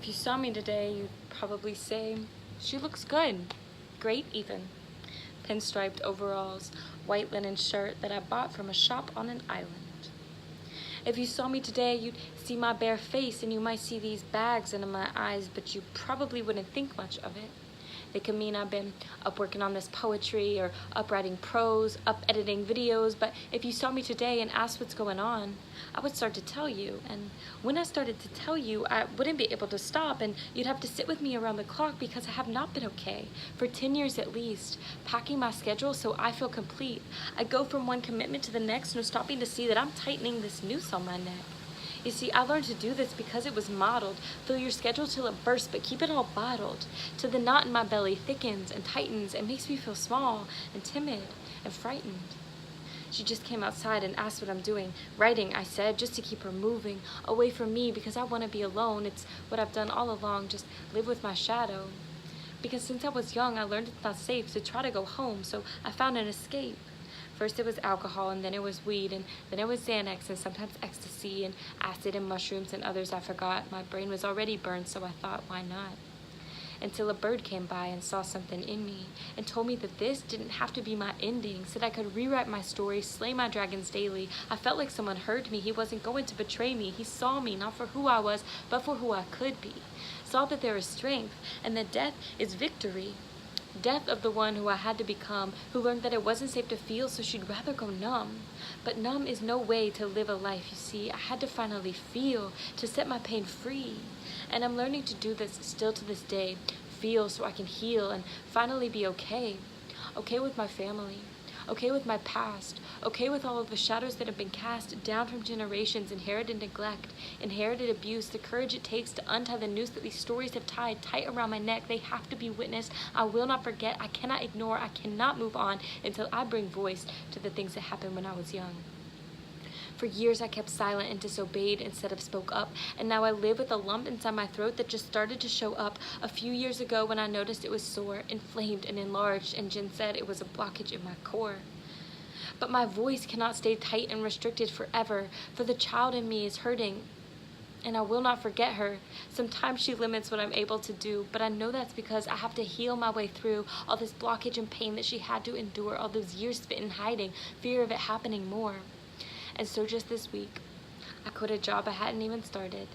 If you saw me today, you'd probably say, she looks good. Great even. Pinstriped overalls, white linen shirt that I bought from a shop on an island. If you saw me today, you'd see my bare face and you might see these bags under my eyes, but you probably wouldn't think much of it. They could mean I've been up working on this poetry or up writing prose, up editing videos, but if you saw me today and asked what's going on, I would start to tell you. And when I started to tell you, I wouldn't be able to stop and you'd have to sit with me around the clock because I have not been okay, for 10 years at least, packing my schedule so I feel complete. I go from one commitment to the next, no stopping to see that I'm tightening this noose on my neck. You see, I learned to do this because it was modeled. Fill your schedule till it bursts, but keep it all bottled. Till the knot in my belly thickens and tightens and makes me feel small and timid and frightened. She just came outside and asked what I'm doing. Writing, I said, just to keep her moving away from me because I want to be alone. It's what I've done all along, just live with my shadow. Because since I was young, I learned it's not safe to try to go home, so I found an escape. First it was alcohol, and then it was weed, and then it was Xanax, and sometimes ecstasy, and acid, and mushrooms, and others I forgot. My brain was already burned, so I thought, why not? Until a bird came by and saw something in me, and told me that this didn't have to be my ending, said I could rewrite my story, slay my dragons daily. I felt like someone heard me. He wasn't going to betray me. He saw me, not for who I was, but for who I could be. Saw that there is strength, and that death is victory. Death of the one who I had to become, who learned that it wasn't safe to feel, so she'd rather go numb. But numb is no way to live a life, you see. I had to finally feel, to set my pain free. And I'm learning to do this still to this day. Feel so I can heal and finally be okay. Okay with my family. Okay with my past, okay with all of the shadows that have been cast down from generations, inherited neglect, inherited abuse, the courage it takes to untie the noose that these stories have tied tight around my neck. They have to be witnessed. I will not forget, I cannot ignore, I cannot move on until I bring voice to the things that happened when I was young. For years I kept silent and disobeyed instead of spoke up, and now I live with a lump inside my throat that just started to show up a few years ago when I noticed it was sore, inflamed, and enlarged, and Jen said it was a blockage in my core. But my voice cannot stay tight and restricted forever, for the child in me is hurting, and I will not forget her. Sometimes she limits what I'm able to do, but I know that's because I have to heal my way through all this blockage and pain that she had to endure, all those years spent in hiding, fear of it happening more. And so just this week, I quit a job I hadn't even started.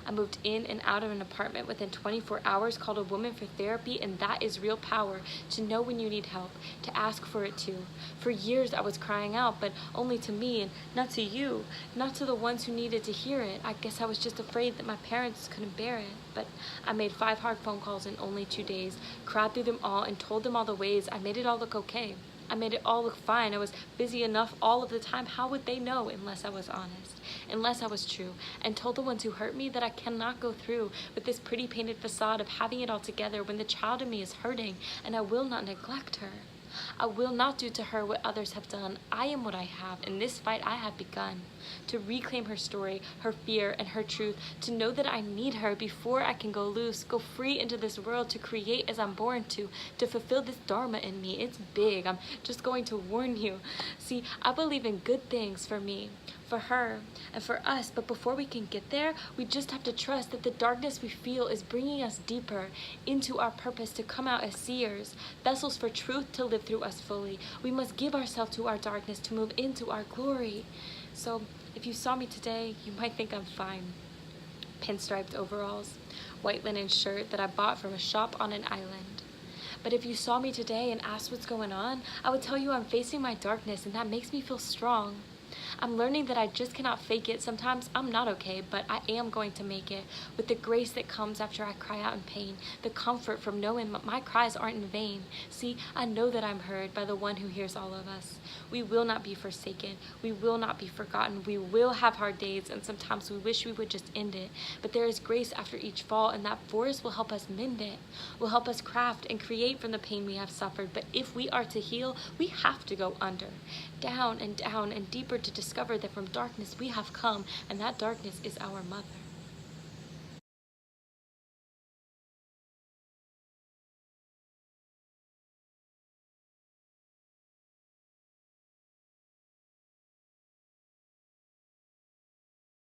I moved in and out of an apartment within 24 hours, called a woman for therapy, and that is real power, to know when you need help, to ask for it too. For years I was crying out, but only to me and not to you, not to the ones who needed to hear it. I guess I was just afraid that my parents couldn't bear it. But I made 5 hard phone calls in only 2 days, cried through them all and told them all the ways. I made it all look okay. I made it all look fine. I was busy enough all of the time. How would they know unless I was honest, unless I was true, and told the ones who hurt me that I cannot go through with this pretty painted facade of having it all together when the child in me is hurting, and I will not neglect her. I will not do to her what others have done. I am what I have, and this fight I have begun. To reclaim her story, her fear, and her truth. To know that I need her before I can go loose, go free into this world to create as I'm born to fulfill this dharma in me. It's big. I'm just going to warn you. See, I believe in good things for me, for her, and for us, but before we can get there, we just have to trust that the darkness we feel is bringing us deeper into our purpose to come out as seers, vessels for truth to live through us fully. We must give ourselves to our darkness to move into our glory. So if you saw me today, you might think I'm fine. Pinstriped overalls, white linen shirt that I bought from a shop on an island. But if you saw me today and asked what's going on, I would tell you I'm facing my darkness, and that makes me feel strong. I'm learning that I just cannot fake it. Sometimes I'm not okay, but I am going to make it, with the grace that comes after I cry out in pain, the comfort from knowing my cries aren't in vain. See, I know that I'm heard by the one who hears all of us. We will not be forsaken. We will not be forgotten. We will have hard days, and sometimes we wish we would just end it. But there is grace after each fall, and that forest will help us mend it, will help us craft and create from the pain we have suffered. But if we are to heal, we have to go under, down and deeper, to discover that from darkness we have come, and that darkness is our mother.